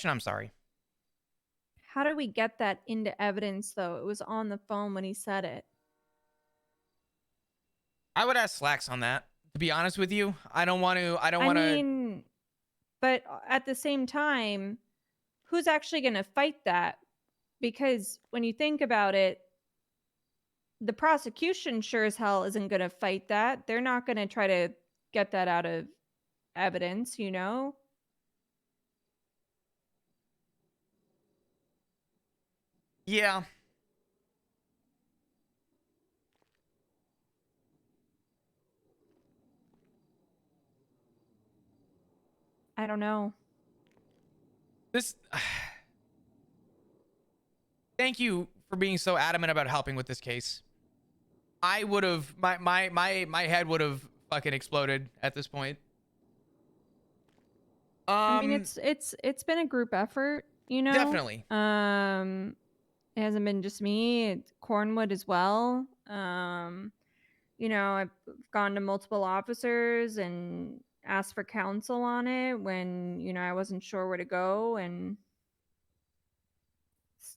I'm sorry. How do we get that into evidence, though? It was on the phone when he said it. I would ask Slacks on that. To be honest with you, I don't want to. I mean, but at the same time, who's actually going to fight that? Because when you think about it, the prosecution sure as hell isn't going to fight that. They're not going to try to get that out of evidence, you know? Yeah. I don't know. This. Thank you for being so adamant about helping with this case. I would have my head would have fucking exploded at this point. I mean, it's been a group effort, you know? Definitely. It hasn't been just me, it's Cornwood as well. You know, I've gone to multiple officers and asked for counsel on it when, you know, I wasn't sure where to go, and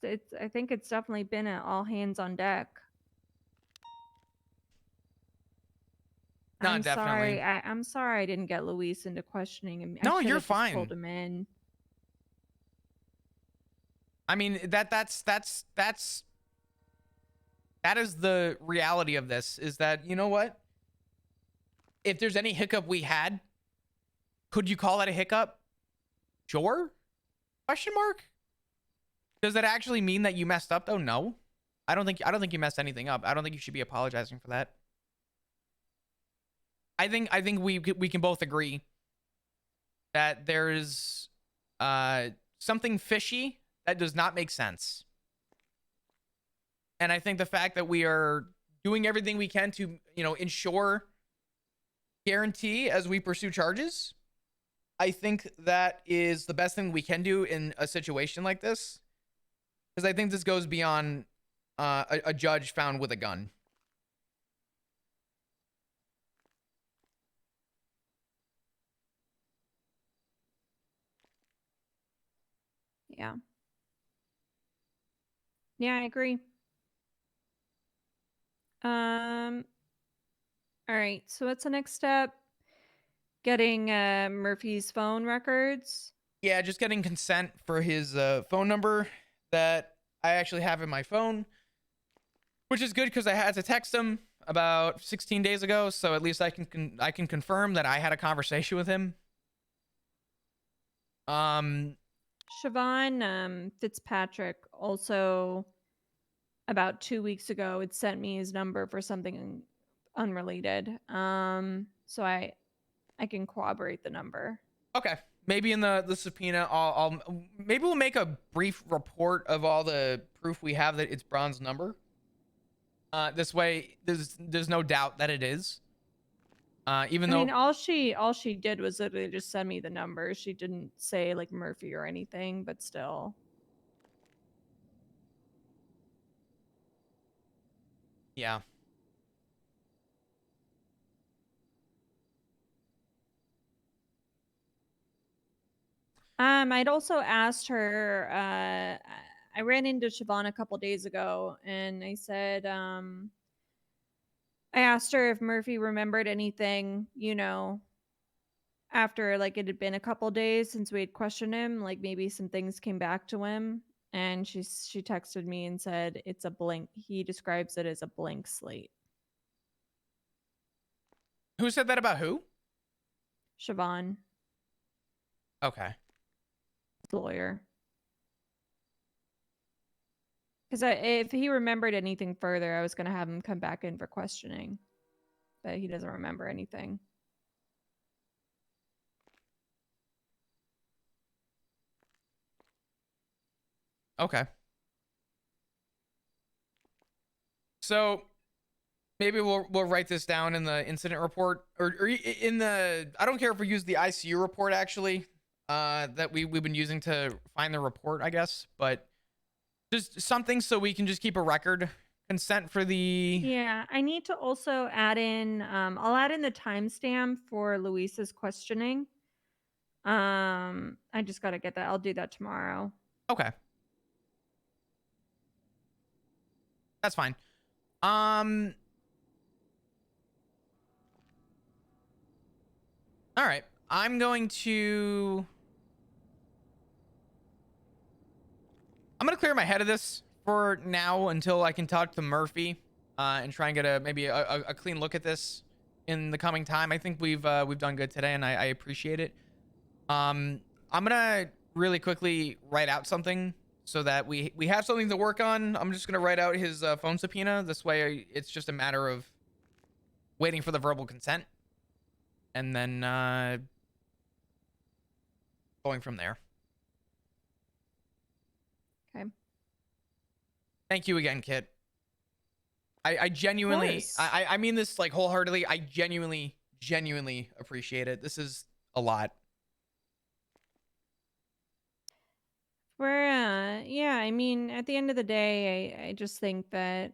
I think it's definitely been an all hands on deck. No, I'm definitely. sorry. I'm sorry I didn't get Luis into questioning him. I No, should you're have just pulled fine. him in. I mean, that is the reality of this, is that, you know what? If there's any hiccup we had, could you call that a hiccup? Sure? Question mark? Does that actually mean that you messed up though? No. I don't think you messed anything up. I don't think you should be apologizing for that. I think we can both agree that there's something fishy that does not make sense. And I think the fact that we are doing everything we can to, you know, ensure guarantee as we pursue charges, I think that is the best thing we can do in a situation like this, because I think this goes beyond a judge found with a gun. Yeah. Yeah, I agree. Um all right. So what's the next step? Getting Murphy's phone records. Yeah, just getting consent for his phone number that I actually have in my phone, which is good because I had to text him about 16 days ago, so at least I can confirm that I had a conversation with him. Siobhan Fitzpatrick also about 2 weeks ago had sent me his number for something unrelated. So I can corroborate the number. Okay, maybe in the subpoena, I'll maybe we'll make a brief report of all the proof we have that it's Braun's number. This way, there's no doubt that it is. Even I mean, though, all she did was literally just send me the number. She didn't say like Murphy or anything, but still. yeah, I'd also asked her. I ran into Siobhan a couple days ago, and I said, I asked her if Murphy remembered anything, you know, after like it had been a couple days since we had questioned him, like maybe some things came back to him. And she texted me and said it's a blank. He describes it as a blank slate. who said that about who? Siobhan, Okay, the lawyer. Because if he remembered anything further, I was going to have him come back in for questioning, but he doesn't remember anything. okay. So maybe we'll write this down in the incident report, or in the, I don't care if we use the ICU report actually, that we've been using to find the report, I guess, but just something so we can just keep a record. Consent for the. Yeah, I need to also add in. I'll add in the timestamp for Luis's questioning. I just gotta get that. I'll do that tomorrow. Okay. That's fine. All right. I'm going to clear my head of this for now until I can talk to Murphy and try and get maybe a clean look at this in the coming time. I think we've done good today, and I appreciate it. I'm gonna really quickly write out something so that we have something to work on. I'm just gonna write out his phone subpoena. This way, it's just a matter of waiting for the verbal consent, and then going from there. Okay. Thank you again, Kit. I genuinely, I mean this like wholeheartedly. I genuinely appreciate it. This is a lot. Yeah, I mean, at the end of the day, I just think that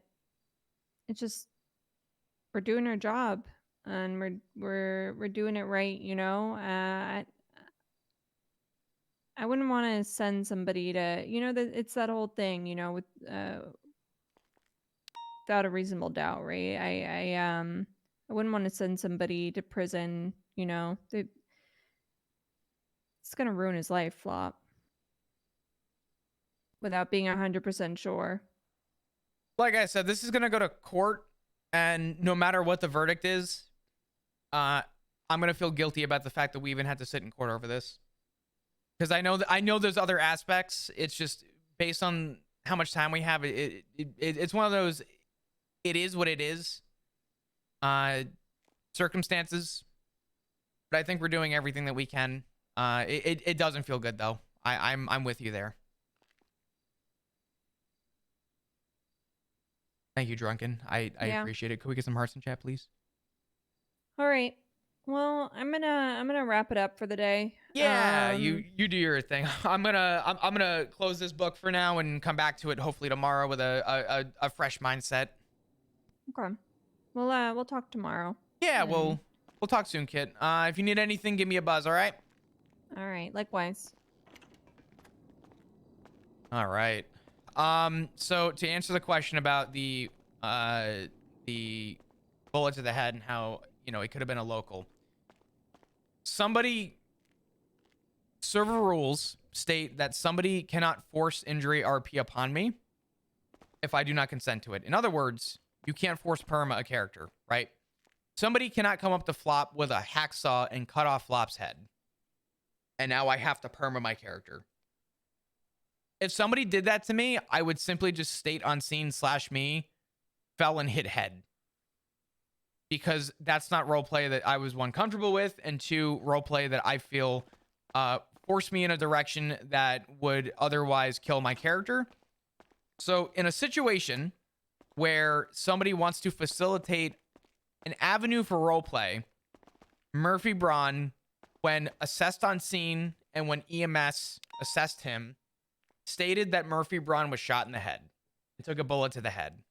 it's just we're doing our job and we're doing it right, you know. I wouldn't want to send somebody to, you know, that it's that whole thing, you know, with without a reasonable doubt, right? I wouldn't want to send somebody to prison, you know. It's gonna ruin his life, Flop, without being 100% sure. Like I said, this is gonna go to court, and no matter what the verdict is, I'm gonna feel guilty about the fact that we even had to sit in court over this. Because I know there's other aspects. It's just based on how much time we have. It's one of those. It is what it is. Circumstances, but I think we're doing everything that we can. It doesn't feel good though. I'm with you there. Thank you, Drunken. I Yeah. appreciate it. Could we get some hearts in chat, please? All right. Well, I'm gonna wrap it up for the day. Yeah, you do your thing. I'm gonna close this book for now and come back to it hopefully tomorrow with a fresh mindset. Okay. We'll talk tomorrow. Yeah, And- we'll talk soon, Kit. If you need anything, give me a buzz. All right. All right. Likewise. All right. So to answer the question about the bullet to the head and how, you know, it could have been a local. Server rules state that somebody cannot force injury RP upon me if I do not consent to it. In other words, you can't force perma a character, right? Somebody cannot come up to Flop with a hacksaw and cut off Flop's head. And now I have to perma my character. If somebody did that to me, I would simply just state on scene /me fell and hit head. Because that's not roleplay that I was, one, comfortable with, and two, roleplay that I feel forced me in a direction that would otherwise kill my character. So in a situation where somebody wants to facilitate an avenue for roleplay, Murphy Braun, when assessed on scene and when EMS assessed him, stated that Murphy Braun was shot in the head. He took a bullet to the head.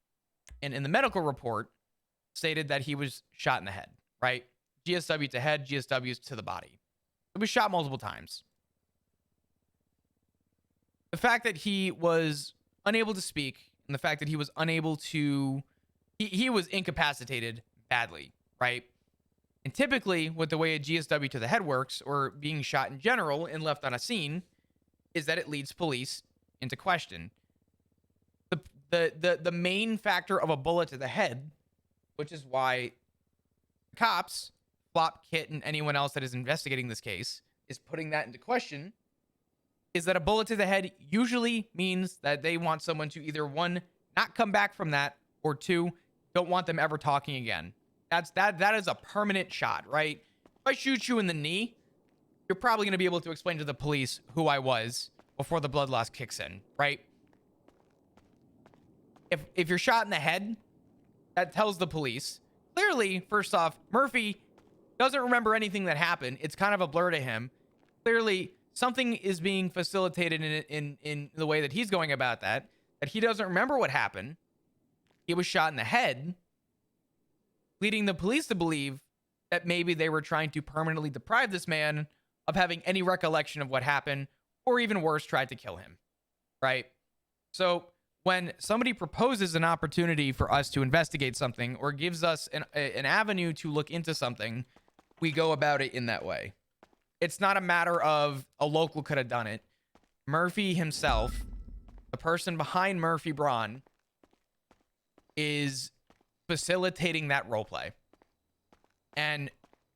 And in the medical report, stated that he was shot in the head, right? GSW to head, GSW to the body. He was shot multiple times. The fact that he was unable to speak and the fact that he was unable to... He was incapacitated badly, right? And typically, with the way a GSW to the head works, or being shot in general and left on a scene, is that it leads police into question. The main factor of a bullet to the head, which is why cops, Flop, Kit, and anyone else that is investigating this case is putting that into question, is that a bullet to the head usually means that they want someone to either, one, not come back from that, or two, don't want them ever talking again. That is a permanent shot, right? If I shoot you in the knee, you're probably going to be able to explain to the police who I was before the blood loss kicks in, right? If you're shot in the head, that tells the police. Clearly, first off, Murphy doesn't remember anything that happened. It's kind of a blur to him. Clearly, something is being facilitated in the way that he's going about that he doesn't remember what happened. He was shot in the head, leading the police to believe that maybe they were trying to permanently deprive this man of having any recollection of what happened, or even worse, tried to kill him, right? So when somebody proposes an opportunity for us to investigate something or gives us an avenue to look into something, we go about it in that way. It's not a matter of a local could have done it. Murphy himself, the person behind Murphy Braun, is facilitating that roleplay. And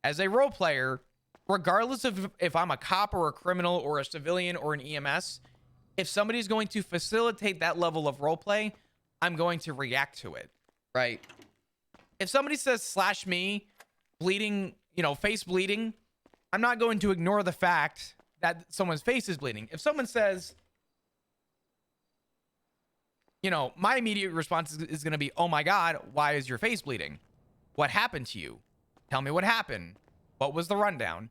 as a role player, regardless of if I'm a cop or a criminal or a civilian or an EMS, if somebody's going to facilitate that level of roleplay, I'm going to react to it, right? If somebody says slash me, bleeding, face bleeding, I'm not going to ignore the fact that someone's face is bleeding. If someone says, my immediate response is going to be, oh my God, why is your face bleeding? What happened to you? Tell me what happened. What was the rundown?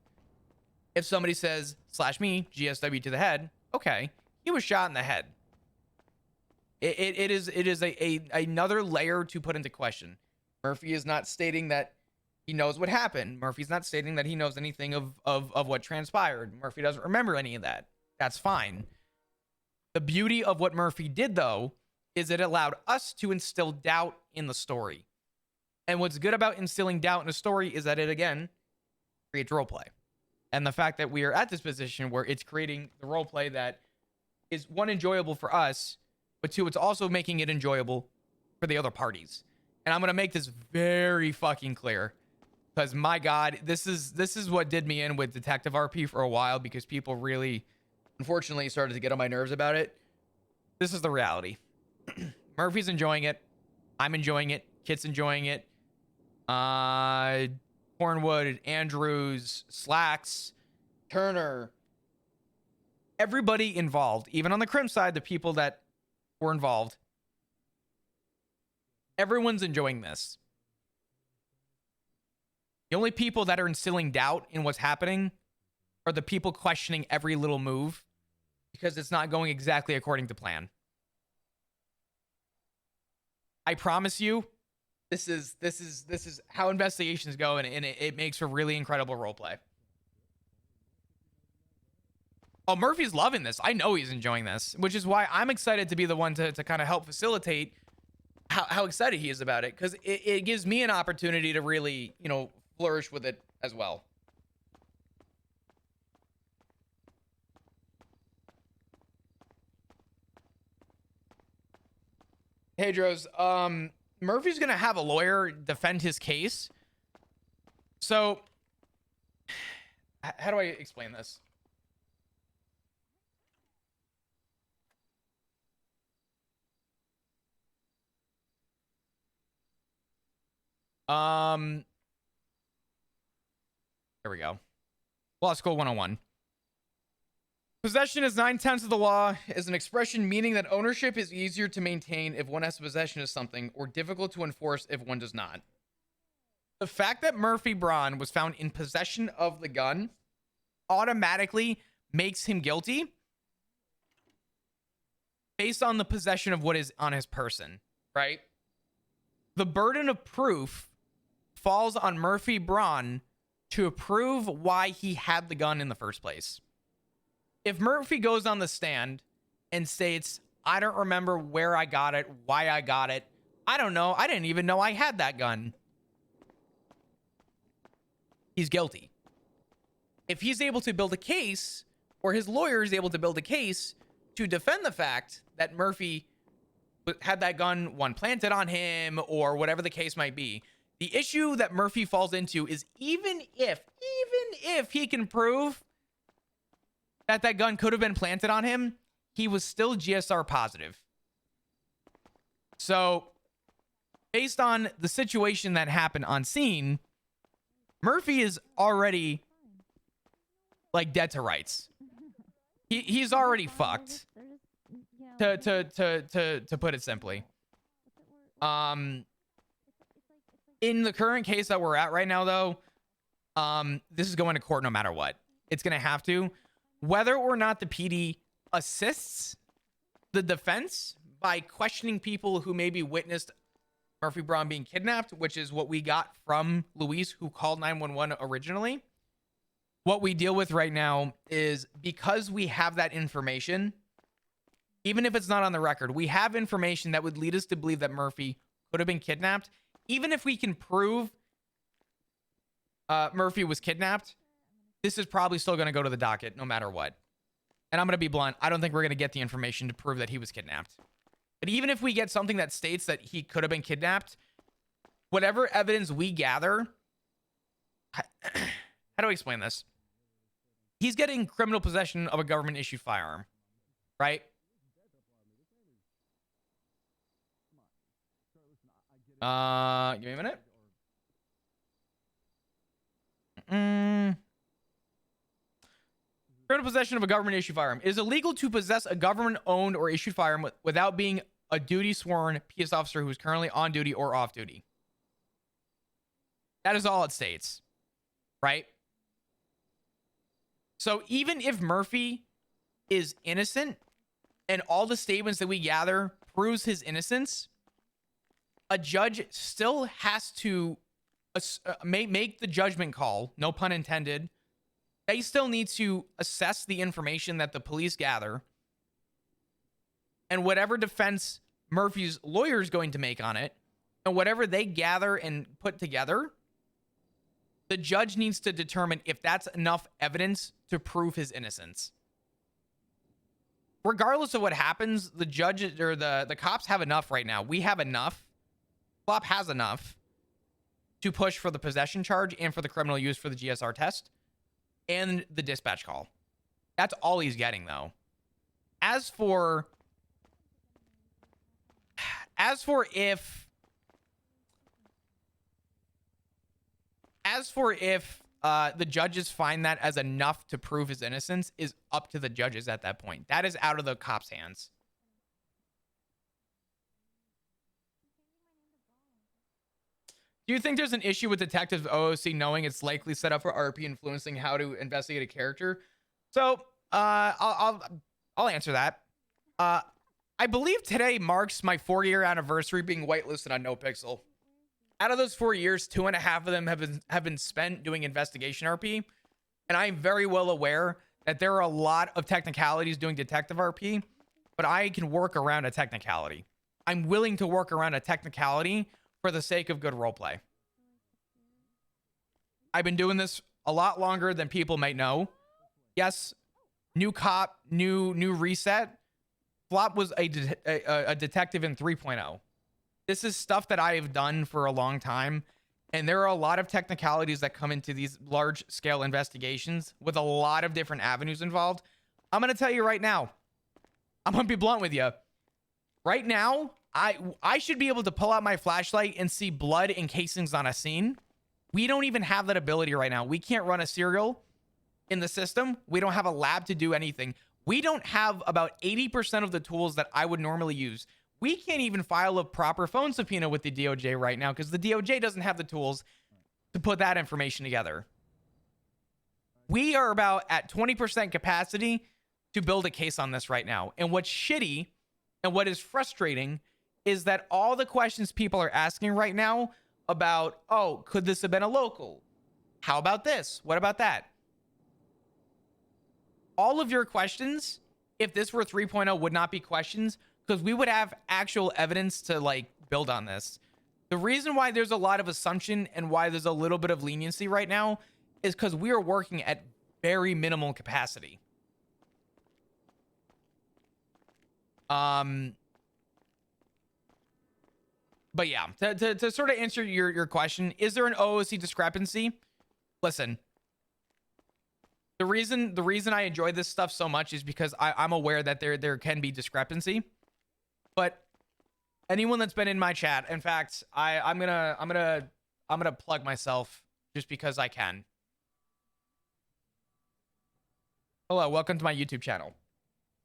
If somebody says, slash me, GSW to the head, okay, he was shot in the head. It is another layer to put into question. Murphy is not stating that he knows what happened. Murphy's not stating that he knows anything of what transpired. Murphy doesn't remember any of that. That's fine. The beauty of what Murphy did, though, is it allowed us to instill doubt in the story. And what's good about instilling doubt in a story is that it, again, creates roleplay. And the fact that we are at this position where it's creating the roleplay that is, one, enjoyable for us, but two, it's also making it enjoyable for the other parties. And I'm going to make this very fucking clear, because my God, this is what did me in with Detective RP for a while, because people really, unfortunately, started to get on my nerves about it. This is the reality. Murphy's enjoying it. I'm enjoying it. Kit's enjoying it. Cornwood, Andrews, Slacks, Turner, everybody involved, even on the crim side, the people that were involved, everyone's enjoying this. The only people that are instilling doubt in what's happening are the people questioning every little move because it's not going exactly according to plan. I promise you, this is how investigations go, and it makes for really incredible roleplay. Oh, Murphy's loving this. I know he's enjoying this, which is why I'm excited to be the one to kind of help facilitate how excited he is about it, because it gives me an opportunity to really, flourish with it as well. Pedro's, Murphy's gonna have a lawyer defend his case. So, how do I explain this? There we go. Law School 101. Possession is 9/10 of the law, is an expression meaning that ownership is easier to maintain if one has possession of something, or difficult to enforce if one does not. The fact that Murphy Braun was found in possession of the gun automatically makes him guilty based on the possession of what is on his person, right? The burden of proof falls on Murphy Braun to prove why he had the gun in the first place. If Murphy goes on the stand and states, I don't remember where I got it, why I got it, I don't know, I didn't even know I had that gun, he's guilty. If he's able to build a case, or his lawyer is able to build a case to defend the fact that Murphy had that gun, one, planted on him, or whatever the case might be, the issue that Murphy falls into is even if he can prove that gun could have been planted on him, he was still GSR positive. So, based on the situation that happened on scene, Murphy is already like dead to rights. He's already fucked. To put it simply. In the current case that we're at right now, though, this is going to court no matter what. It's going to have to. Whether or not the PD assists the defense by questioning people who maybe witnessed Murphy Braun being kidnapped, which is what we got from Luis, who called 911 originally. what we deal with right now is because we have that information, even if it's not on the record, we have information that would lead us to believe that Murphy could have been kidnapped. Even if we can prove Murphy was kidnapped, this is probably still going to go to the docket no matter what. And I'm going to be blunt. I don't think we're going to get the information to prove that he was kidnapped. But even if we get something that states that he could have been kidnapped, whatever evidence we gather, how do I explain this? He's getting criminal possession of a government issued firearm, right? Give me a minute. Criminal possession of a government issued firearm. It is illegal to possess a government owned or issued firearm without being a duty sworn peace officer who is currently on duty or off duty. That is all it states, right? So even if Murphy is innocent and all the statements that we gather proves his innocence, a judge still has to make the judgment call, no pun intended. They still need to assess the information that the police gather, and whatever defense Murphy's lawyer is going to make on it, and whatever they gather and put together, the judge needs to determine if that's enough evidence to prove his innocence. Regardless of what happens, the judge or the cops have enough right now. We have enough. Flop has enough to push for the possession charge and for the criminal use for the GSR test and the dispatch call. That's all he's getting, though. As for if the judges find that as enough to prove his innocence is up to the judges at that point. That is out of the cops' hands. Do you think there's an issue with detectives OOC knowing it's likely set up for RP influencing how to investigate a character? So I'll answer that. I believe today marks my 4-year anniversary being whitelisted on NoPixel. Out of those 4 years, 2.5 of them have been spent doing investigation RP, and I am very well aware that there are a lot of technicalities doing detective RP, but I can work around a technicality. I'm willing to work around a technicality for the sake of good roleplay. I've been doing this a lot longer than people might know. Yes, new cop, new reset. Flop was a detective in 3.0. This is stuff that I have done for a long time, and there are a lot of technicalities that come into these large-scale investigations with a lot of different avenues involved. I'm going to tell you right now. I'm going to be blunt with you. Right now, I should be able to pull out my flashlight and see blood and casings on a scene. We don't even have that ability right now. We can't run a serial in the system. We don't have a lab to do anything. We don't have about 80% of the tools that I would normally use. We can't even file a proper phone subpoena with the DOJ right now because the DOJ doesn't have the tools to put that information together. We are about at 20% capacity to build a case on this right now. And what's shitty and what is frustrating is that all the questions people are asking right now about, oh, could this have been a local? How about this? What about that? All of your questions, if this were 3.0, would not be questions because we would have actual evidence to like build on this. The reason why there's a lot of assumption and why there's a little bit of leniency right now is because we are working at very minimal capacity. But yeah, to sort of answer your question, is there an OOC discrepancy? Listen, the reason I enjoy this stuff so much is because I'm aware that there can be discrepancy. But anyone that's been in my chat, in fact, I'm gonna plug myself just because I can. Hello, welcome to my YouTube channel.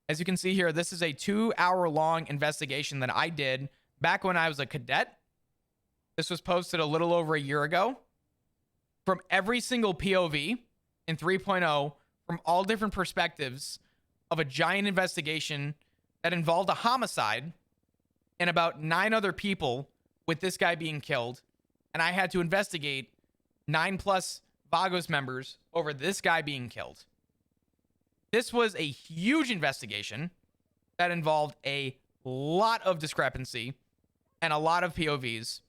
As you can see here, this is a 2-hour-long investigation that I did back when I was a cadet. This was posted a little over a year ago. From every single POV in 3.0, from all different perspectives of a giant investigation that involved a homicide and about 9 other people with this guy being killed. And I had to investigate 9+ Vagos members over this guy being killed. This was a huge investigation that involved a lot of discrepancy and a lot of POVs.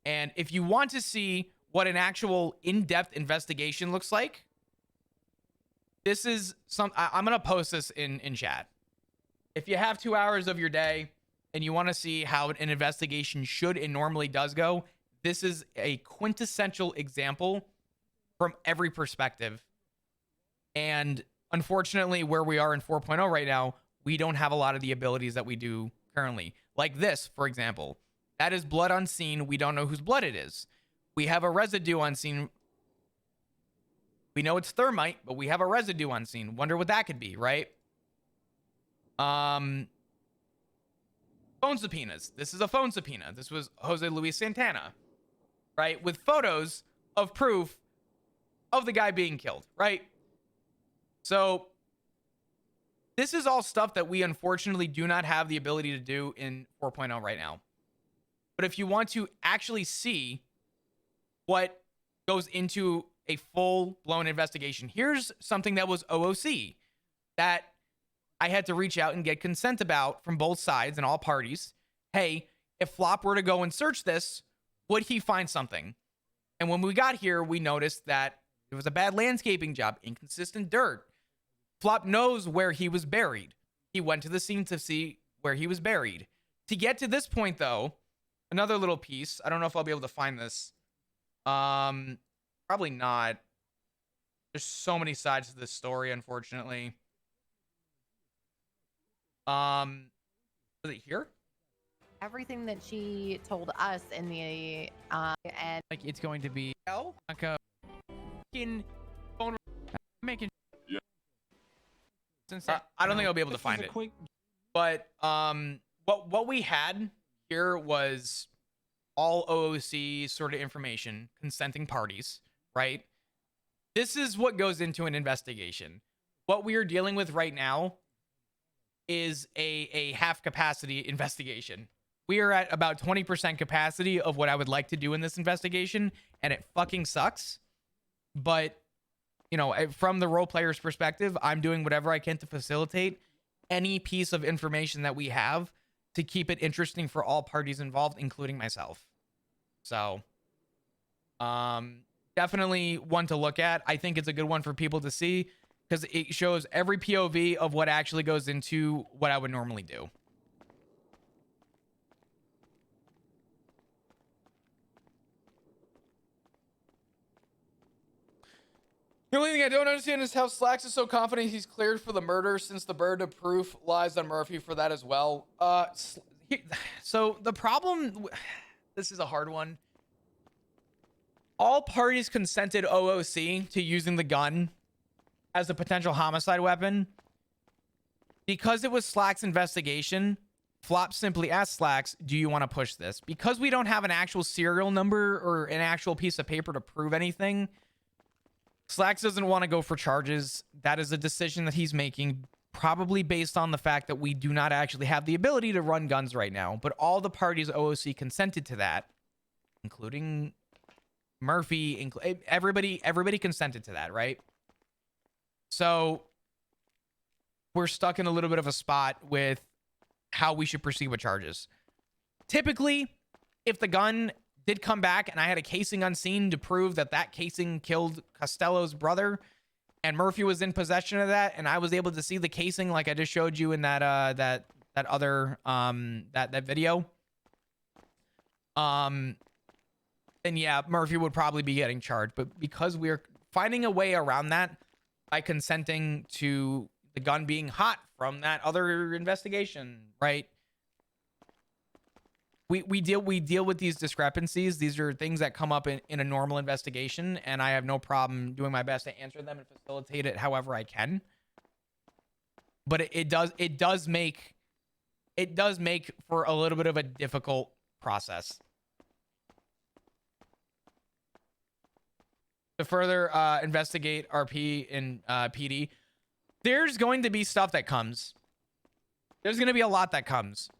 And if you want to see what an actual in-depth investigation looks like, this is I'm going to post this in chat. If you have 2 hours of your day and you want to see how an investigation should and normally does go, this is a quintessential example from every perspective. And unfortunately, where we are in 4.0 right now, we don't have a lot of the abilities that we do currently. Like this, for example. That is blood unseen. We don't know whose blood it is. We have a residue unseen. We know it's thermite, but we have a residue unseen. Wonder what that could be, right? Phone subpoenas. This is a phone subpoena. This was Jose Luis Santana, right? With photos of proof of the guy being killed, right? So this is all stuff that we unfortunately do not have the ability to do in 4.0 right now. But if you want to actually see what goes into a full-blown investigation, here's something that was OOC that I had to reach out and get consent about from both sides and all parties. Hey, if Flop were to go and search this, would he find something? And when we got here, we noticed that it was a bad landscaping job, inconsistent dirt. Flop knows where he was buried. He went to the scene to see where he was buried. To get to this point, though, another little piece. I don't know if I'll be able to find this. Probably not. There's so many sides to this story, unfortunately. Was it here? Everything that she told us in the and Like it's going to be like a fucking phone making. Yeah. I don't think I'll be able to find it. But what we had here was all OOC sort of information, consenting parties, right? This is what goes into an investigation. What we are dealing with right now is a half capacity investigation. We are at about 20% capacity of what I would like to do in this investigation, and it fucking sucks. But, you know, from the role player's perspective, I'm doing whatever I can to facilitate any piece of information that we have to keep it interesting for all parties involved, including myself. So, definitely one to look at. I think it's a good one for people to see because it shows every POV of what actually goes into what I would normally do. The only thing I don't understand is how Slacks is so confident he's cleared for the murder since the burden of proof lies on Murphy for that as well. So the problem, this is a hard one. All parties consented OOC to using the gun as a potential homicide weapon. Because it was Slack's investigation, Flop simply asked Slacks, do you want to push this? Because we don't have an actual serial number or an actual piece of paper to prove anything, Slacks doesn't want to go for charges. That is a decision that he's making, probably based on the fact that we do not actually have the ability to run guns right now. But all the parties OOC consented to that, including Murphy, everybody consented to that, right? So we're stuck in a little bit of a spot with how we should proceed with charges. Typically, if the gun did come back and I had a casing unseen to prove that that casing killed Costello's brother and Murphy was in possession of that and I was able to see the casing like I just showed you in that other that video, then yeah, Murphy would probably be getting charged. But because we're finding a way around that by consenting to the gun being hot from that other investigation, right? We deal with these discrepancies. These are things that come up in a normal investigation, and I have no problem doing my best to answer them and facilitate it however I can. But it does make for a little bit of a difficult process. To further investigate RP and PD, there's going to be stuff that comes. There's going to be a lot that comes.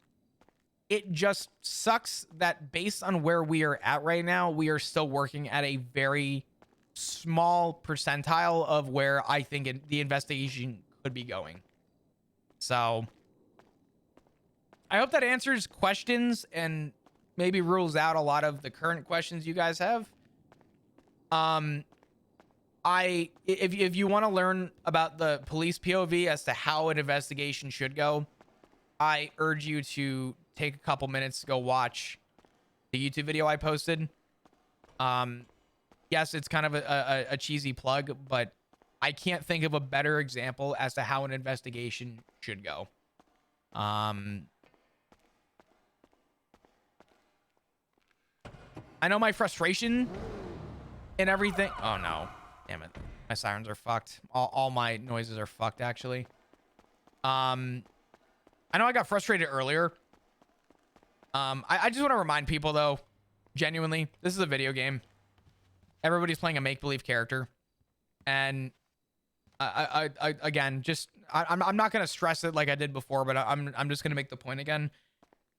It just sucks that based on where we are at right now, we are still working at a very small percentile of where I think the investigation could be going. So I hope that answers questions and maybe rules out a lot of the current questions you guys have. If you want to learn about the police POV as to how an investigation should go, I urge you to take a couple minutes to go watch the YouTube video I posted. Yes, it's kind of a cheesy plug, but I can't think of a better example as to how an investigation should go. I know my frustration and everything. Oh no, damn it. My sirens are fucked. All my noises are fucked, actually. I know I got frustrated earlier. I just want to remind people, though, genuinely, this is a video game. Everybody's playing a make-believe character. And again, I'm not going to stress it like I did before, but I'm just going to make the point again.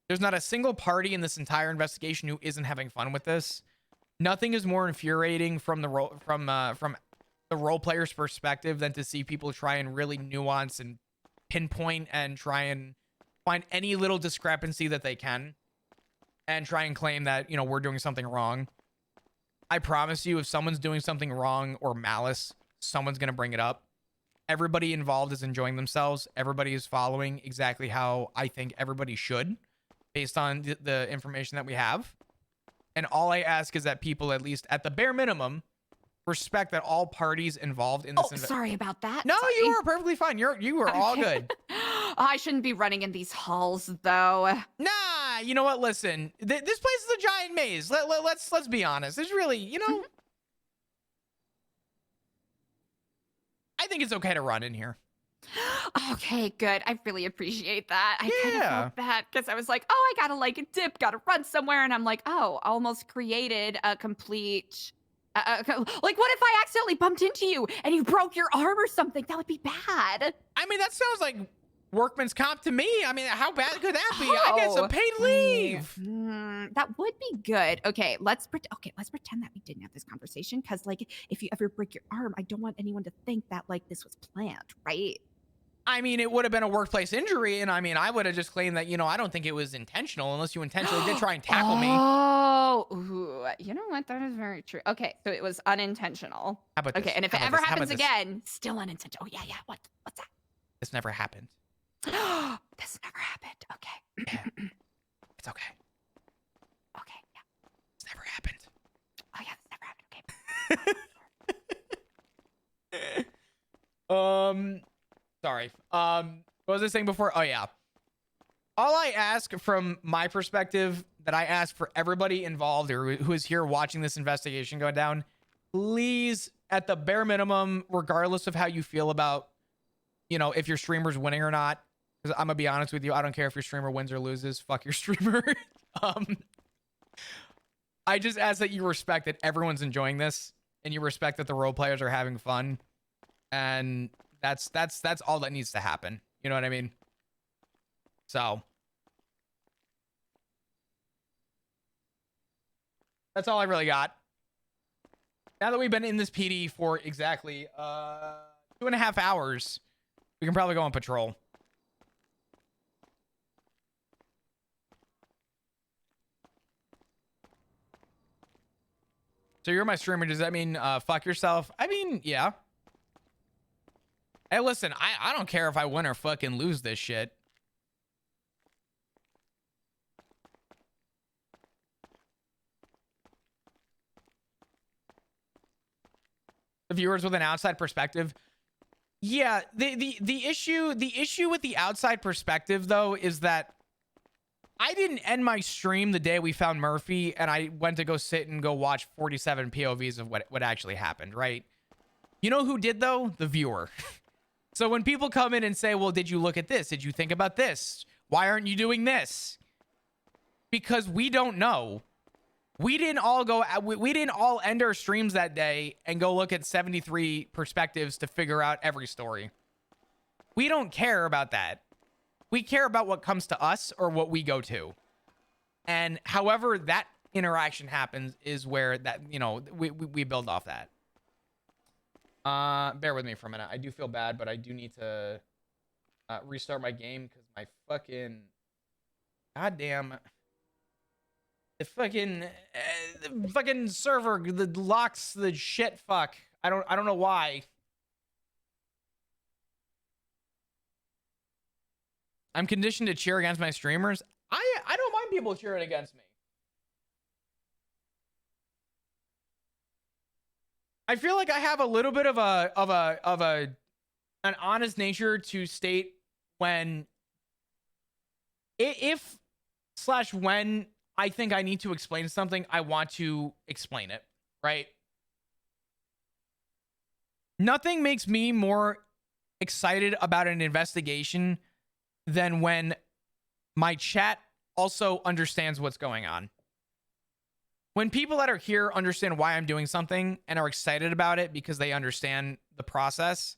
There's not a single party in this entire investigation who isn't having fun with this. Nothing is more infuriating from the role player's perspective than to see people try and really nuance and pinpoint and try and find any little discrepancy that they can and try and claim that, you know, we're doing something wrong. I promise you, if someone's doing something wrong or malice, someone's going to bring it up. Everybody involved is enjoying themselves. Everybody is following exactly how I think everybody should, based on the information that we have. And all I ask is that people, at least at the bare minimum, respect that all parties involved in this. Oh, sorry about that. No, Sorry. you were perfectly fine. You were all good. I shouldn't be running in these halls, though. Nah, you know what? Listen, this place is a giant maze. Let's be honest. There's really, you know, I think it's okay to run in here. Okay, good. I really appreciate that. I kind of Yeah. felt bad because I was like, oh, I gotta like dip, gotta run somewhere, and I'm like, oh, I almost created a complete. Like, what if I accidentally bumped into you and you broke your arm or something? That would be bad. I mean, that sounds like workman's comp to me. I mean, how bad could that be? I get some paid leave. That would be good. Okay, let's pretend that we didn't have this conversation, because like, if you ever break your arm, I don't want anyone to think that like this was planned, right? I mean, it would have been a workplace injury, and I mean, I would have just claimed that, you know, I don't think it was intentional unless you intentionally did try and tackle me. Oh, ooh, you know what? That is very true. Okay, so it was unintentional. How about Okay, this? and if How it about ever this? How happens about this? again, still unintentional. Oh yeah, yeah. What's that? This never happened. This never happened. Okay. Yeah. It's okay. Okay. Yeah. It's never happened. Oh yeah, this never happened. Okay. Sorry. What was I saying before? Oh yeah. All I ask from my perspective, that I ask for everybody involved or who is here watching this investigation go down, please, at the bare minimum, regardless of how you feel about, you know, if your streamer's winning or not, because I'm gonna be honest with you, I don't care if your streamer wins or loses. Fuck your streamer. I just ask that you respect that everyone's enjoying this and you respect that the role players are having fun, and that's all that needs to happen. You know what I mean? So that's all I really got. Now that we've been in this PD for exactly 2.5 hours, we can probably go on patrol. So you're my streamer. Does that mean fuck yourself? I mean, yeah. Hey, listen, I don't care if I win or fucking lose this shit. The viewers with an outside perspective. Yeah, the issue with the outside perspective, though, is that I didn't end my stream the day we found Murphy and I went to go sit and go watch 47 POVs of what actually happened, right? You know who did, though? The viewer. So when people come in and say, well, did you look at this? Did you think about this? Why aren't you doing this? Because we don't know. We didn't all end our streams that day and go look at 73 perspectives to figure out every story. We don't care about that. We care about what comes to us or what we go to. And however that interaction happens is where that, you know, we build off that. Bear with me for a minute. I do feel bad, but I do need to restart my game because my fucking goddamn the fucking server the locks the shit. Fuck. I don't know why. I'm conditioned to cheer against my streamers. I don't mind people cheering against me. I feel like I have a little bit of an honest nature to state when if / when I think I need to explain something, I want to explain it, right? Nothing makes me more excited about an investigation than when my chat also understands what's going on. When people that are here understand why I'm doing something and are excited about it because they understand the process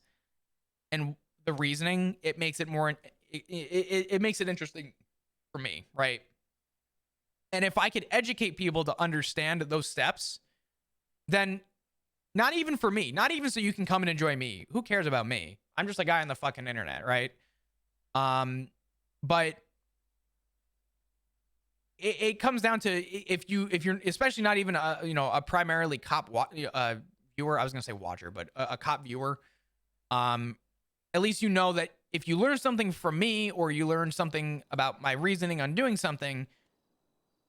and the reasoning, it makes it more, it makes it interesting for me, right? And if I could educate people to understand those steps, then not even for me, not even so you can come and enjoy me. Who cares about me? I'm just a guy on the fucking internet, right? But it comes down to if you're especially not even a primarily cop viewer. I was gonna say watcher, but a cop viewer. At least you know that if you learn something from me or you learn something about my reasoning on doing something,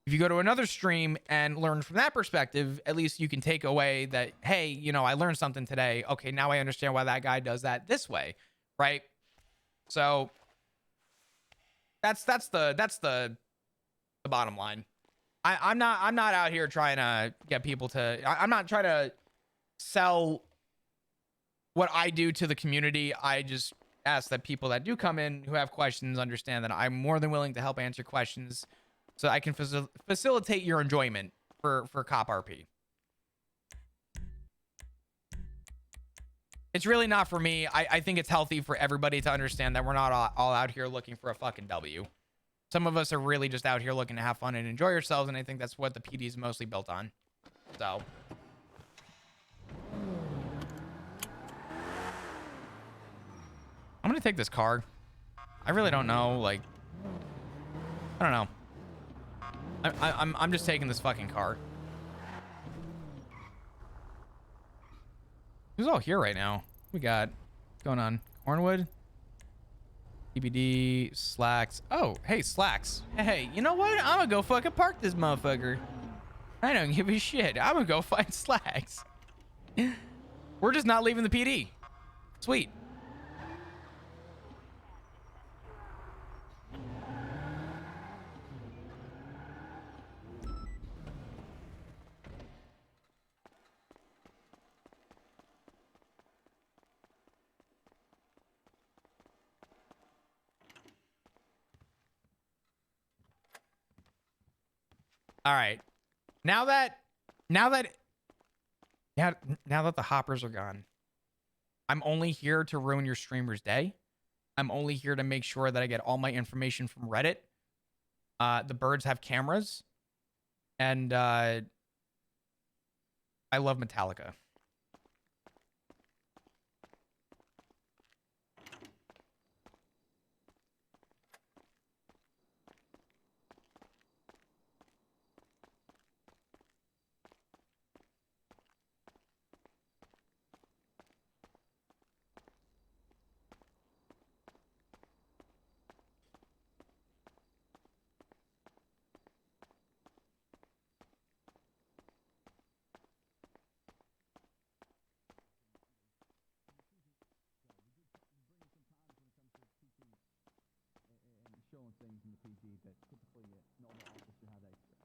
if you go to another stream and learn from that perspective, at least you can take away that, hey, I learned something today. Okay, now I understand why that guy does that this way, right? So that's the bottom line. I'm not out here trying to get people to. I'm not trying to sell what I do to the community. I just ask that people that do come in who have questions understand that I'm more than willing to help answer questions, so I can facilitate your enjoyment for Cop RP. It's really not for me. I think it's healthy for everybody to understand that we're not all out here looking for a fucking W. Some of us are really just out here looking to have fun and enjoy ourselves, and I think that's what the PD is mostly built on. So. I'm gonna take this car. I really don't know, like, I don't know. I'm just taking this fucking car. Who's all here right now? We got what's going on? Cornwood, TBD, Slacks. Oh, hey, Slacks. Hey, you know what? I'm gonna go fucking park this motherfucker. I don't give a shit. I'm gonna go find Slacks. We're just not leaving the PD. Sweet. All right. Now that the hoppers are gone, I'm only here to ruin your streamer's day. I'm only here to make sure that I get all my information from Reddit. The birds have cameras, and I love Metallica. Showing things in the PG that typically normal officer have that experience.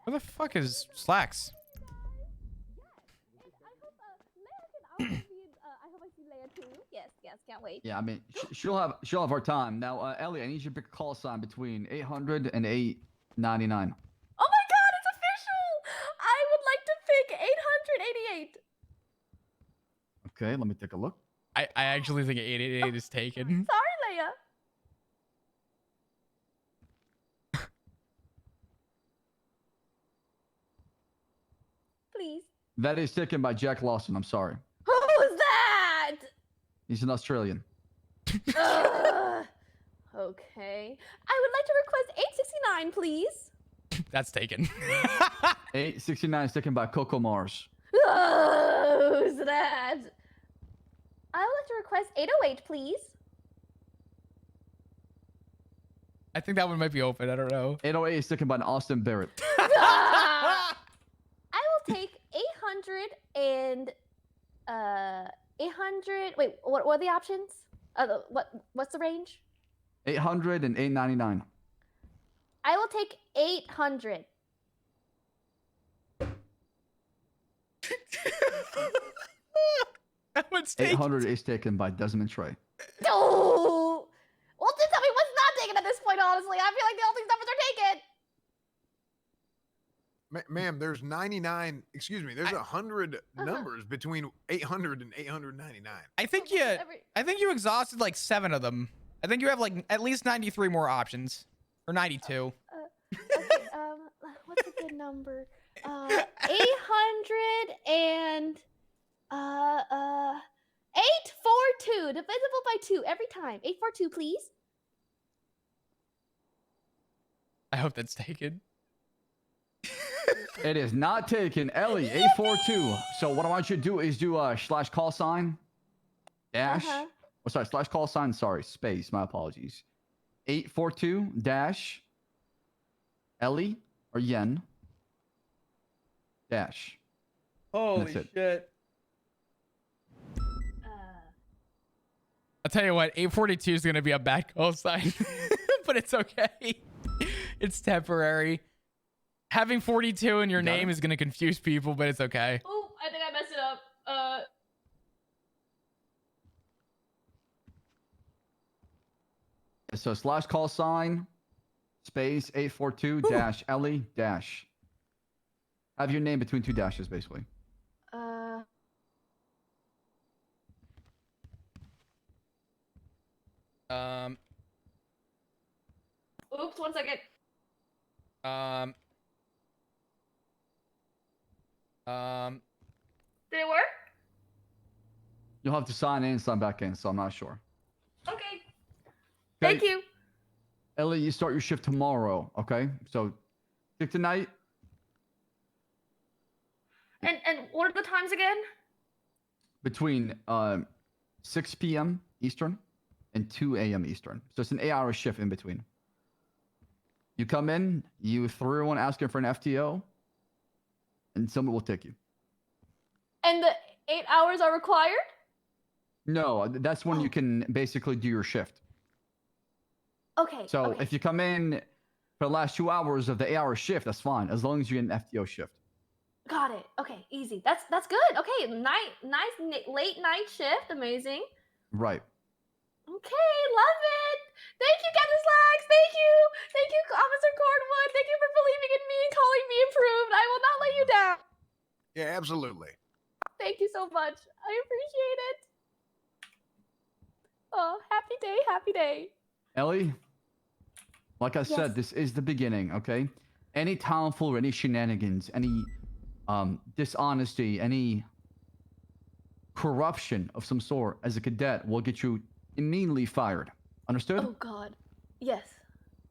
Where the fuck is Slacks? I hope I see Leia too. Yes, can't wait. Yeah, I mean, she'll have her time. Now, Ellie, I need you to pick a call sign between 800 and 899. Oh my god, it's official! I would like to pick 888. Okay, let me take a look. I actually think 888 is taken. Sorry, Leia. please. That is taken by Jack Lawson. I'm sorry. Who's that? He's an Australian. Ugh. Okay. I would like to request 869, please. That's taken. 869 is taken by Coco Mars. Ugh, who's that? I would like to request 808, please. I think that one might be open. I don't know. 808 is taken by an Austin Barrett. Ah! I will take 800 and 800. Wait, what are the options? What's the range? 800 and 899. I will take 800. That one's taken. 800 is taken by Desmond Trey. Oh! Well, just tell me what's not taken at this point, honestly. I feel like all these numbers are taken. Ma'am, there's 99. Excuse me. There's 100 Uh-huh. numbers between 800 and 899. I think I think you exhausted like 7 of them. I think you have like at least 93 more options, or 92. Okay, what's a good number? 800 and 842, divisible by 2 every time. 842, please. I hope that's taken. It is not taken. Ellie, 842. So what I want you to do is do a slash call sign dash. Uh-huh. Oh, sorry, slash call sign. Sorry, space. My apologies. 842 dash Ellie or Yen dash. Holy it. shit. I'll tell you what, 842 is going to be a bad call sign, but it's okay. It's temporary. Having 42 in your Got name it? is going to confuse people, but it's okay. Oh, I think I messed it up. So slash call sign space 842 dash Ellie dash. Have your name between 2 dashes, basically. Oops, 1 second. Did it work? You'll have to sign in and sign back in, so I'm not sure. Okay. Thank you. Ellie, you start your shift tomorrow, okay? So, pick tonight. And what are the times again? Between 6 p.m. Eastern and 2 a.m. Eastern. So it's an 8-hour shift in between. You come in, you throw one asking for an FTO, and someone will take you. And the 8 hours are required? No, that's when you can basically do your shift. Okay. So okay. if you come in for the last 2 hours of the 8-hour shift, that's fine, as long as you get an FTO shift. Got it. Okay, easy. That's good. Okay, late night shift. Amazing. Right. Okay, love it. Thank you, Captain Slacks. Thank you, Officer Cornwood. Thank you for believing in me and calling me improved. I will not let you down. Yeah, absolutely. Thank you so much. I appreciate it. Oh, happy day, happy day. Ellie, like I Yes. said, this is the beginning, okay? Any tomfoolery, any shenanigans, any dishonesty, any corruption of some sort as a cadet will get you immediately fired. Understood? Oh God. Yes.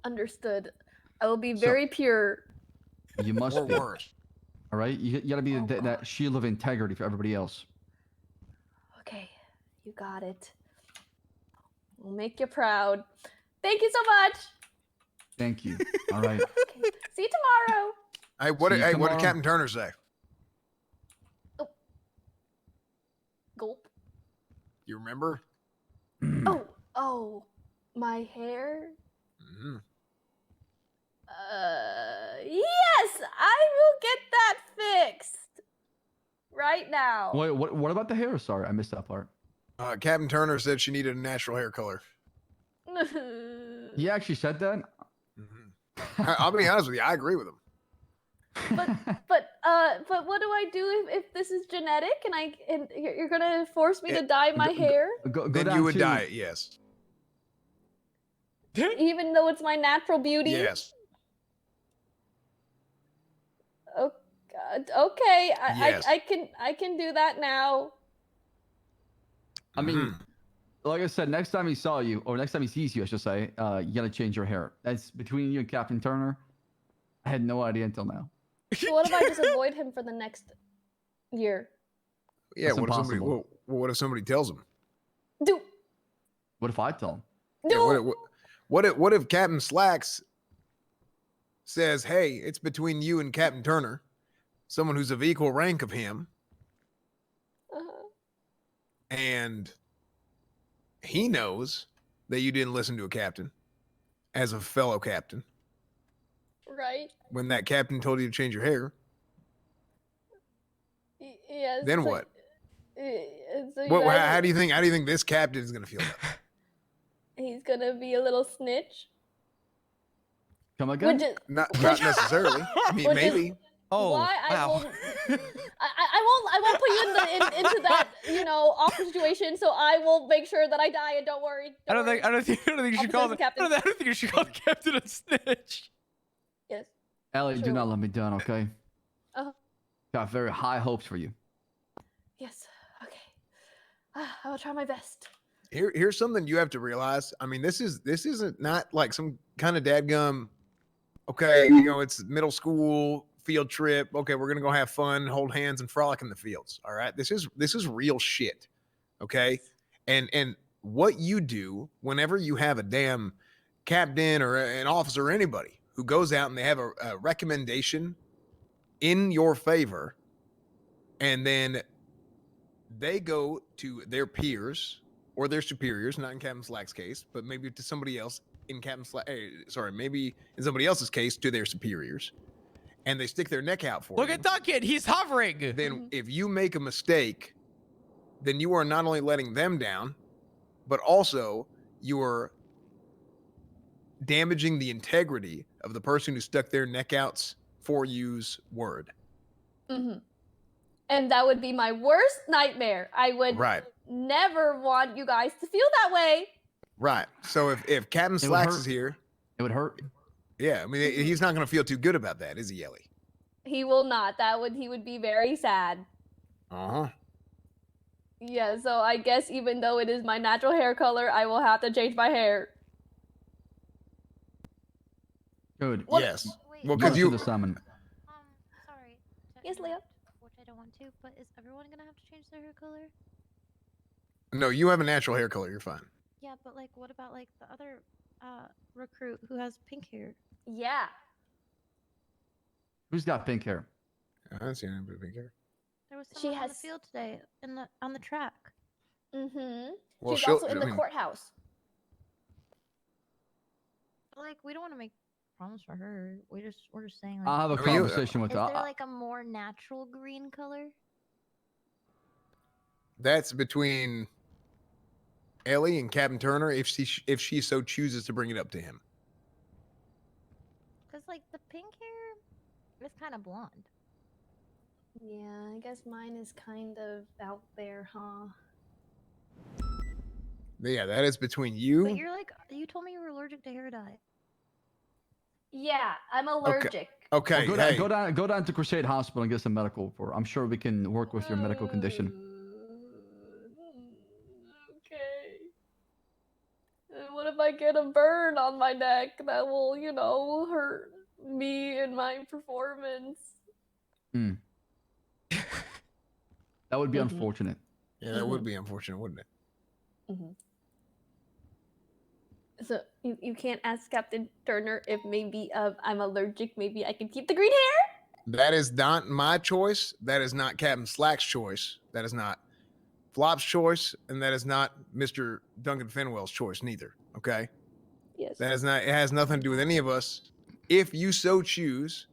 Understood. I will be very pure. You must Or be. worse. All right? You gotta be Oh, that God. shield of integrity for everybody else. Okay, you got it. We'll make you proud. Thank you so much. Thank you. All right. Okay. See you tomorrow. Hey, what See you did tomorrow. Captain Turner say? Gulp. You remember? Oh, my hair. Mhm. Yes, I will get that fixed right now. Wait, what about the hair? Sorry, I missed that part. Captain Turner said she needed a natural hair color. He actually said that? Mhm. I'll be honest with you. I agree with him. But what do I do if this is genetic and you're gonna force me to dye my hair Go Then down you would to, dye it. Yes. even though it's my natural beauty? Yes. Oh, Okay, Yes. I can do that now. I mean, Mhm. like I said, next time he saw you, or next time he sees you, I should say, you gotta change your hair. That's between you and Captain Turner. I had no idea until now. So what if I just avoid him for the next year? Yeah. That's What if somebody? impossible. Well, what if somebody tells him? Do What if I tell him? do. Yeah. What if Captain Slacks says, "Hey, it's between you and Captain Turner, someone who's of equal rank of him, Uh-huh. and he knows that you didn't listen to a captain as a fellow captain Right. when that captain told you to change your hair." Yes. Then so- what? So you What? guys, How do you think? How do you think this captain is gonna feel about that? he's gonna be a little snitch? Come again? Which is Not necessarily. I mean, Which is- maybe. Oh, why I wow. won't. I won't put you into that awkward situation. So I will make sure that I die, and don't worry. I don't think worry. you should Officer call is the the captain. I don't think you should call the captain a snitch. Yes. Ellie, do Sure. not let me down, okay? Uh-huh. Got very high hopes for you. Yes. Okay. I will try my best. Here's something you have to realize. I mean, this isn't not like some kind of dadgum. Okay, it's middle school field trip. Okay, we're gonna go have fun, hold hands, and frolic in the fields. All right, this is real shit. Okay, and what you do whenever you have a damn captain or an officer or anybody who goes out and they have a recommendation in your favor, and then they go to their peers or their superiors, not in Captain Slack's case, but maybe to somebody else in maybe in somebody else's case to their superiors, and they stick their neck out for Look you. at Duncan. He's hovering. Then if you make a mistake, then you are not only letting them down, but also you are damaging the integrity of the person who stuck their neck out's for you's word. Mm-hmm. And that would be my worst nightmare. I would Right. never want you guys to feel that way. Right. So if Captain would Slacks hurt. is here, It would hurt. yeah, I mean, he's not going to feel too good about that, is he, Ellie? He will not. He would be very sad. Uh-huh. Yeah, so I guess even though it is my natural hair color, I will have to change my hair. Good. What- Yes. Wait, Well, Go because to you the summon. sorry. to Yes, Leo? interrupt, Which I don't want to, but is everyone gonna have to change their hair color? No, you have a natural hair color. You're fine. Yeah, but like, what about like the other recruit who has pink hair? Yeah. Who's got pink hair? I don't see anybody pink hair. There was She someone on the has- field today on the track. Mm-hmm. Well, She's she'll- also in I the mean, courthouse. But, like, we don't want to make problems for her. we're just saying. Like, I'll have a I mean, you- conversation with is her. there like a more natural green color? That's between Ellie and Captain Turner if she so chooses to bring it up to him. Because like the pink hair is kind of blonde. Yeah, I guess mine is kind of out there, huh? Yeah, that is between But you. you're like, you told me you were allergic to hair dye. Yeah, I'm allergic. Okay, Well, hey, go down to Crusade Hospital and get some medical for. I'm sure we can work with your medical condition. Okay. And what if I get a burn on my neck that will, hurt me and my performance? That would be Mhm. unfortunate. yeah, that would be unfortunate, wouldn't it? So you can't ask Captain Turner if maybe I'm allergic. Maybe I can keep the green hair. That is not my choice. That is not Captain Slack's choice. That is not Flop's choice, and that is not Mr. Duncan Fenwell's choice neither. Okay, Yes. that is not. It has nothing to do with any of us. If you so choose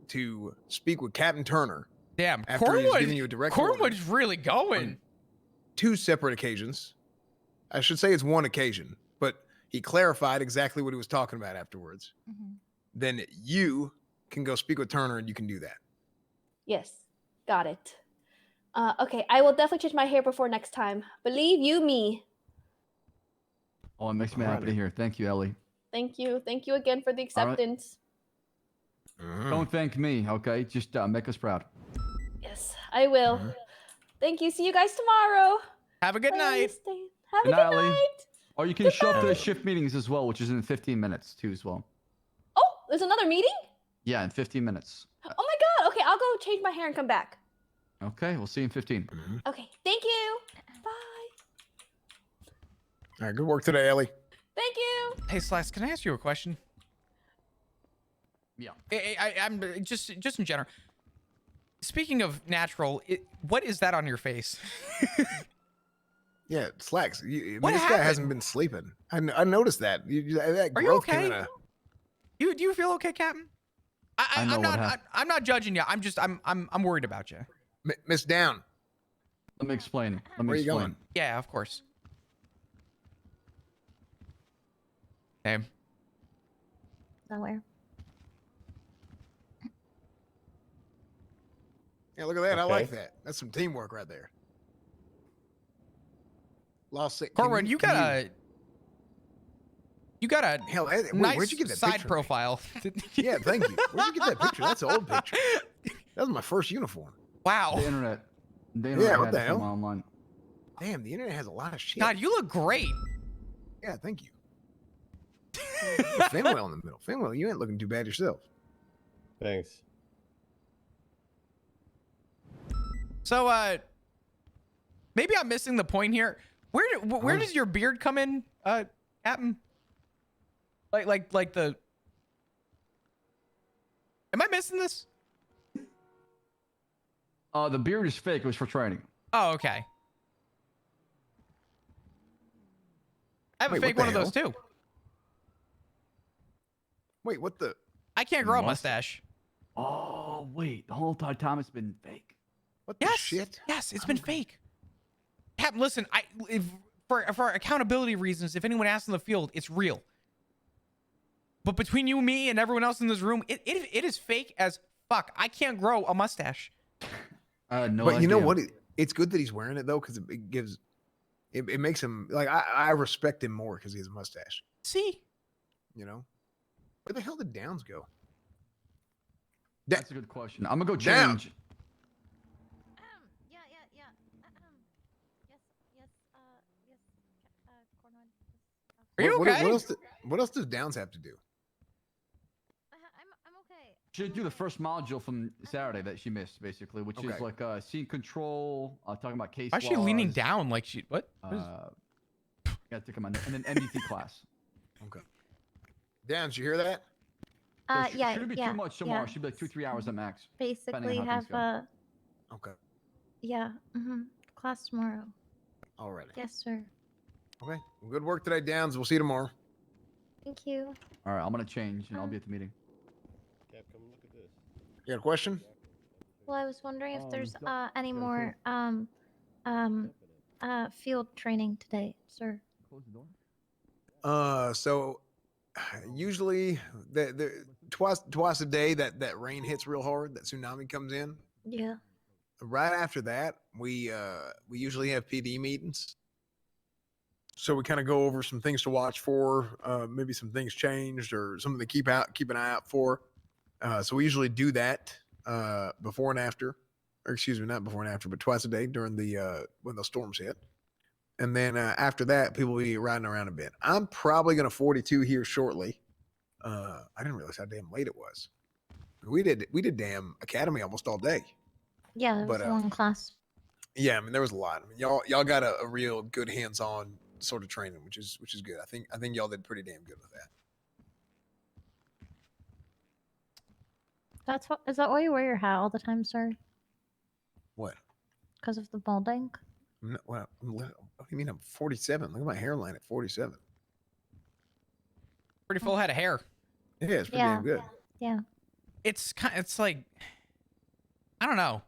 to speak with Captain Turner Damn, after he's giving you a direct order Cornwood's really going. on 2 separate occasions, I should say it's 1 occasion, but he clarified exactly what he was talking about afterwards. Then you can go speak with Turner, and you can do that. Yes. Got it. Okay, I will definitely change my hair before next time. Believe you me. Oh, it makes me happy to Alrighty. hear. Thank you, Ellie. Thank you. Thank you again for the All right. acceptance. Don't thank me, okay? Just make us proud. Yes, I will. Thank you. See you guys tomorrow. Have a good Bye, night. stay- Have Good a night, good Ellie. night. Or you can show up to the Goodbye. shift meetings as well, which is in 15 minutes too as well. Oh, there's another meeting? Yeah, in 15 minutes. Oh my god. Okay, I'll go change my hair and come back. Okay, we'll see you in 15. Okay, thank you. Bye. All right, good work today, Ellie. Thank you. Hey, Slacks, can I ask you a question? Yeah. I'm just in general. Speaking of natural, what is that on your face? Yeah, Slacks. I What mean, this guy happened? hasn't been sleeping. I noticed that. That Are you growth came okay? in a- Do you feel okay, Captain? I know I'm what not. happened. I'm not judging you. I'm worried about you. Miss Down. Let me explain. Where you going? Yeah, of course. Okay. Nowhere. Yeah, look at that. I Okay. like that. That's some teamwork right there. Lost sick. Corwin, you got a Hell, where'd nice you get that side picture? profile. Yeah, thank you. Where'd you get that picture? That's an old picture. That was my first uniform. Wow. The internet. The Yeah, internet what had the it from hell? online. Damn, the internet has a lot of shit. God, you look great. Yeah, thank you. Finwell in the middle. Finwell, you ain't looking too bad yourself. Thanks. So, maybe I'm missing the point here. Where does your beard come in, Captain? Like the. Am I missing this? The beard is fake. It was for training. Oh, okay. I have Wait, a what fake the one of those hell? too. Wait, what the? I can't grow a Must- mustache. Oh, wait. The whole time it's been fake. What the Yes. shit? Yes, it's been fake. Captain, listen, for accountability reasons, if anyone asks in the field, it's real. But between you, me, and everyone else in this room, it is fake as fuck. I can't grow a mustache. No But you know idea. what? It's good that he's wearing it though, because it gives, it makes him like I respect him more because he has a mustache. See? You know, where the hell did Downs go? That's a good question. I'm gonna go Down. change. Yeah. Yes, Cornwood. Are you okay? What else does Downs have to do? I'm okay. Should do the first module from Saturday that she missed, basically, which is Okay. like scene control, talking about case. Why is she leaning laws, down like she? What? Gotta take them on, and then MDT class. Okay. Downs, you hear that? So Yeah. Shouldn't be yeah, too much tomorrow. yeah. Should be like 2-3 hours at max. Basically, on how things have go. Okay. yeah. Class tomorrow. Alrighty. Yes, sir. Okay. Well, good work today, Downs. We'll see you tomorrow. Thank you. All right, I'm gonna change, and I'll be at the meeting. Cap, come look at this. You got a question? Well, I was wondering if there's so- any okay, more field training today, sir. Close the door. So usually the twice a day that rain hits real hard, that tsunami comes in. Yeah. Right after that, we usually have PD meetings. So we kind of go over some things to watch for, maybe some things changed or something to keep an eye out for. So we usually do that before and after, or excuse me, not before and after, but twice a day during the when the storms hit. And then after that, people will be riding around a bit. I'm probably going to 42 here shortly. I didn't realize how damn late it was. We did damn academy almost all day. Yeah, it was But, a long class. Yeah, I mean there was a lot. I mean, y'all got a real good hands-on sort of training, which is good. I think y'all did pretty damn good with that. Is that why you wear your hat all the time, sir? What? Because of the balding? No, what do you mean I'm 47? Look at my hairline at 47. Pretty full head of hair. Yeah, it's pretty Yeah. damn good. Yeah. It's like, I don't know.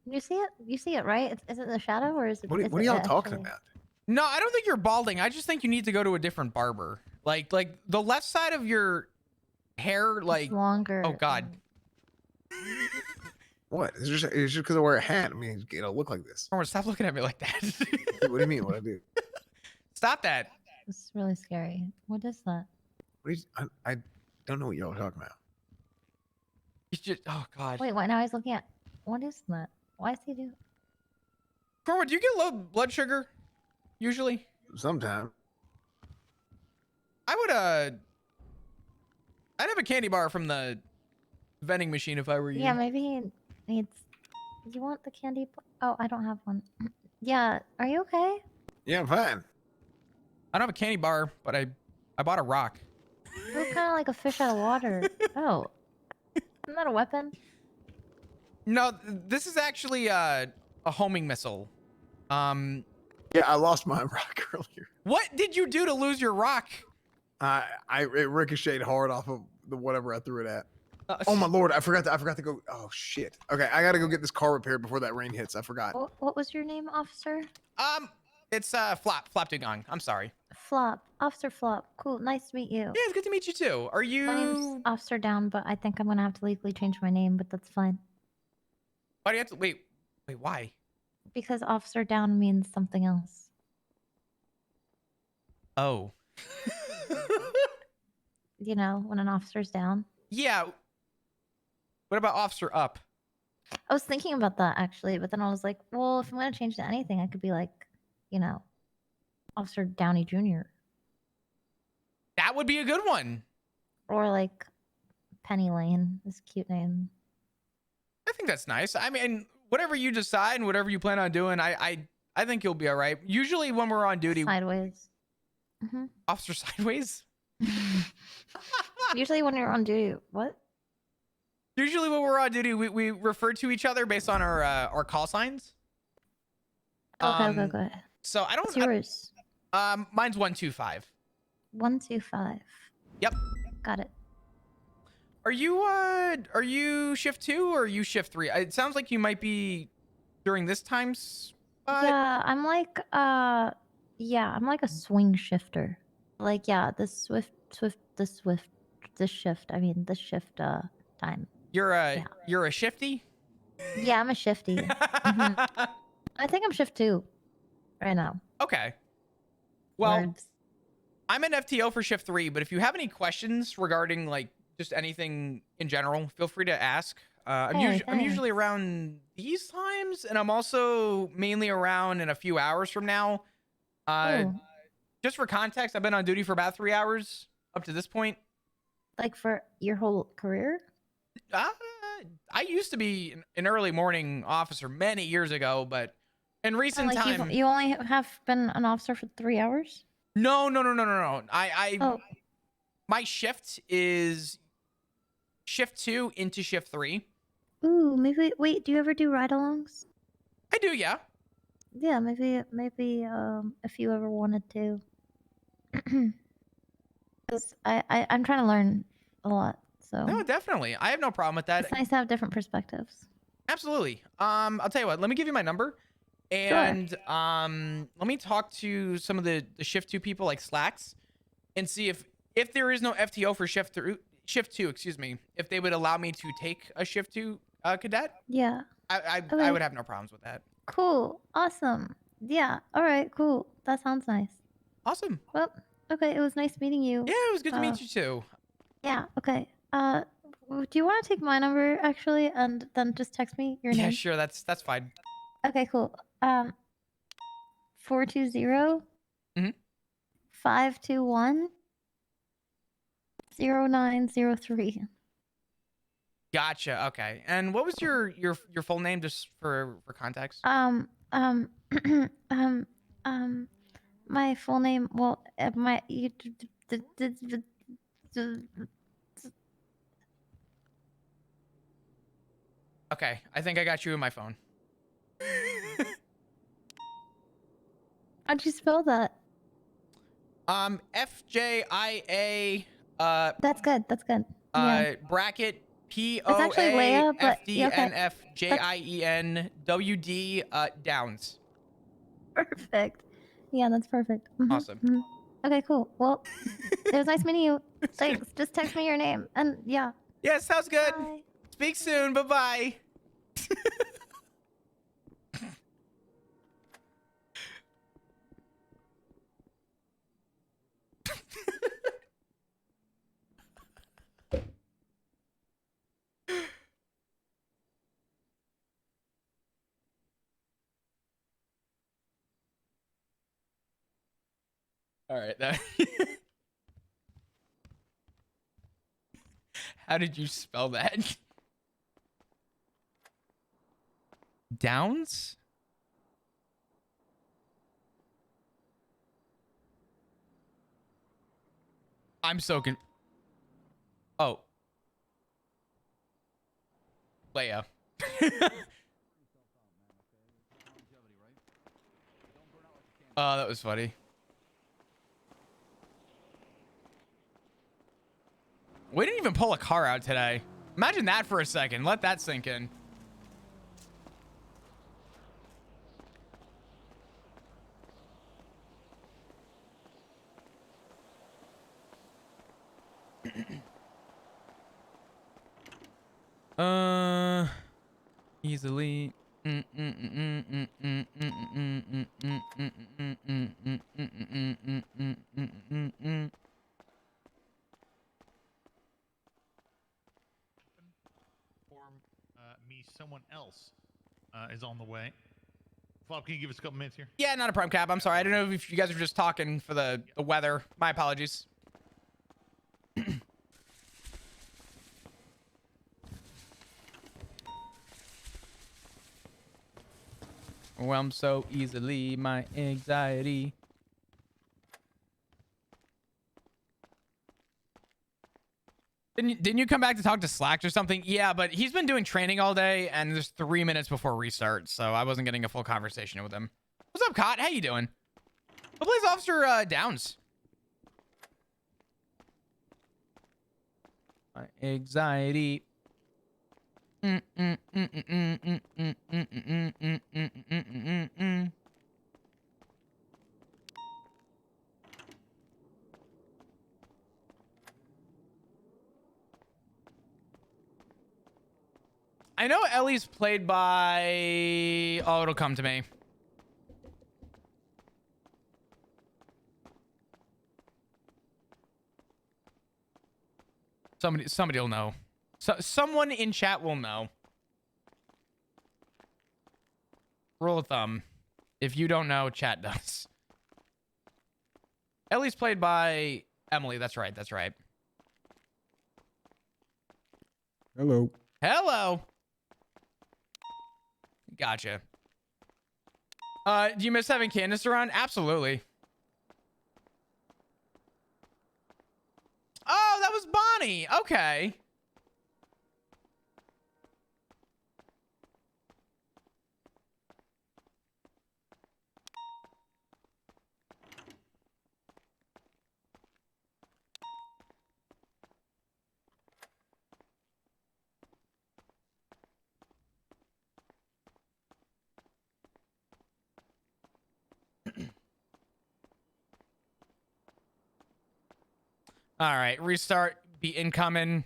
You see it? You see it, right? Is it the shadow or is it? What is are it y'all talking actually- about? No, I don't think you're balding. I just think you need to go to a different barber. Like the left side of your hair, It's like, longer. oh God. What? It's just because I wear a hat. I mean, it'll look like this. Corwin, stop looking at me like that. What do you mean? What I do? Stop that. It's really scary. What is that? What is, I don't know what y'all are talking about. You just, oh god. Wait, what? Now he's looking at. What is that? Why is he doing? Corwin, do you get low blood sugar? Usually? Sometime. I would I'd have a candy bar from the vending machine if I were you. Yeah, maybe he needs. You want the candy? Oh, I don't have one. Yeah, are you okay? Yeah, I'm fine. I don't have a candy bar, but I bought a rock. You look kind of like a fish out of water. Oh, isn't that a weapon? No, this is actually a homing missile. Yeah, I lost my rock earlier. What did you do to lose your rock? It ricocheted hard off of the whatever I threw it at. Uh, Oh my lord, I forgot to go. Oh shit. Okay, I gotta go get this car repaired before that rain hits. I forgot. What was your name, officer? It's Flop Dugong. I'm sorry. Flop. Officer Flop. Cool. Nice to meet you. Yeah, it's good to meet you too. Are you? My name's Officer Down, but I think I'm gonna have to legally change my name, but that's fine. Why do you have to wait? Why? Because Officer Down means something else. Oh. You know, when an officer's down. Yeah. What about Officer Up? I was thinking about that actually, but then I was like, well, if I'm gonna change to anything, I could be like, you know, Officer Downey Jr. That would be a good one. Or like Penny Lane, this cute name. I think that's nice. I mean, whatever you decide and whatever you plan on doing, I think you'll be all right. Usually when we're on duty, Sideways. Officer Sideways. Usually when you're on duty, what? Usually when we're on duty, we refer to each other based on our call signs. Okay, go ahead. So I don't. What's yours? Mine's 125. 125. Yep. Got it. Are you shift 2 or are you shift 3? It sounds like you might be during this time spot. Yeah, I'm like I'm like a swing shifter. Like this shift time. You're a shifty? Yeah, I'm a shifty. I think I'm shift 2 right now. Okay. Well, Words. I'm an FTO for shift 3, but if you have any questions regarding like just anything in general, feel free to ask. I'm usually around these times, and I'm also mainly around in a few hours from now. Just for context, I've been on duty for about 3 hours up to this point. Like for your whole career? I used to be an early morning officer many years ago, but in recent time, you only have been an officer for 3 hours? No. My shift is shift 2 into shift 3. Ooh, maybe. Wait, do you ever do ride-alongs? I do, yeah. Yeah, maybe. If you ever wanted to, because I'm trying to learn a lot. So No, definitely. I have no problem with that. it's nice to have different perspectives. Absolutely. I'll tell you what. Let me give you my number, and let me talk to some of the shift 2 people like Slacks, and see if there is no FTO for shift 2. Excuse me. If they would allow me to take a shift 2 cadet. Yeah. I would have no problems with that. Cool. Awesome. Yeah. All right. Cool. That sounds nice. Awesome. Well, okay. It was nice meeting you. Yeah, it was good to meet you too. Yeah. Okay. Do you want to take my number actually, and then just text me your name? Yeah, sure. That's fine. Okay. Cool. 420 521 0903. Gotcha. Okay. And what was your full name, just for context? My full name. Well, Okay. I think I got you in my phone. How'd you spell that? FJIA. That's good. That's good. Yeah. Bracket actually Leia, but POAFJIENWD Downs. Perfect. Yeah, that's perfect. Awesome. Okay, cool. Well, it was nice meeting you. Thanks. Just text me your name, and yeah. Yeah, sounds good. Bye. Speak soon. Bye-bye. All right. How did you spell that? Downs? I'm so Oh. Leia. Oh, that was funny. We didn't even pull a car out today. Imagine that for a second. Let that sink in. Easily. Me, someone else is on the way. Flop, can you give us a couple minutes here? Yeah, not a problem, Cap. I'm sorry. I don't know if you guys are just talking for the weather. My apologies. Overwhelmed so easily, my anxiety. Didn't you come back to talk to Slacks or something? Yeah, but he's been doing training all day, and there's 3 minutes before restart, so I wasn't getting a full conversation with him. What's up, Cot? How you doing? Who plays Officer Downs? My anxiety. I know Ellie's played by... Oh, it'll come to me. Somebody will know. So someone in chat will know. Rule of thumb. If you don't know, chat does. Ellie's played by Emily. That's right. That's right. Hello. Hello. Gotcha. Do you miss having Candace around? Absolutely. Oh, that was Bonnie. Okay. All right, restart, be incoming.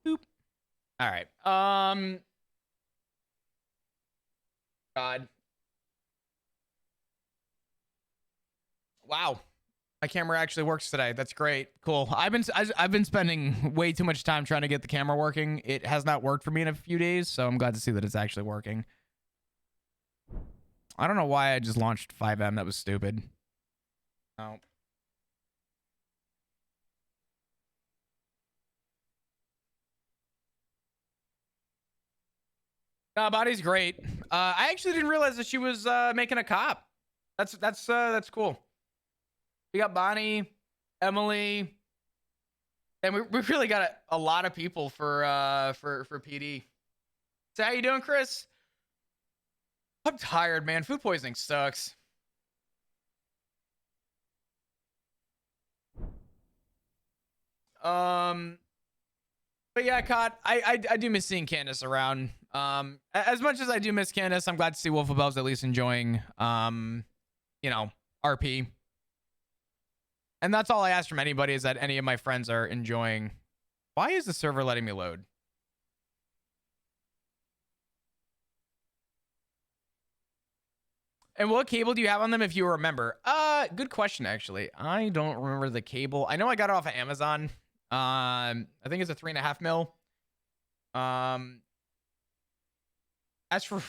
Boop. All right. God. Wow. My camera actually works today. That's great. Cool. I've been spending way too much time trying to get the camera working. It has not worked for me in a few days, so I'm glad to see that it's actually working. I don't know why I just launched 5M. That was stupid. Oh. Body's great. I actually didn't realize that she was making a cop. That's cool. We got Bonnie, Emily, and we really got a lot of people for PD. So how you doing, Chris? I'm tired, man. Food poisoning sucks. But yeah, Cod, I do miss seeing Candace around. As much as I do miss Candace, I'm glad to see Wolfabelle's at least enjoying you know, RP. And that's all I ask from anybody, is that any of my friends are enjoying. Why is the server letting me load? And what cable do you have on them, if you remember? Good question, actually. I don't remember the cable. I know I got it off of Amazon. I think it's a 3.5 mil. As for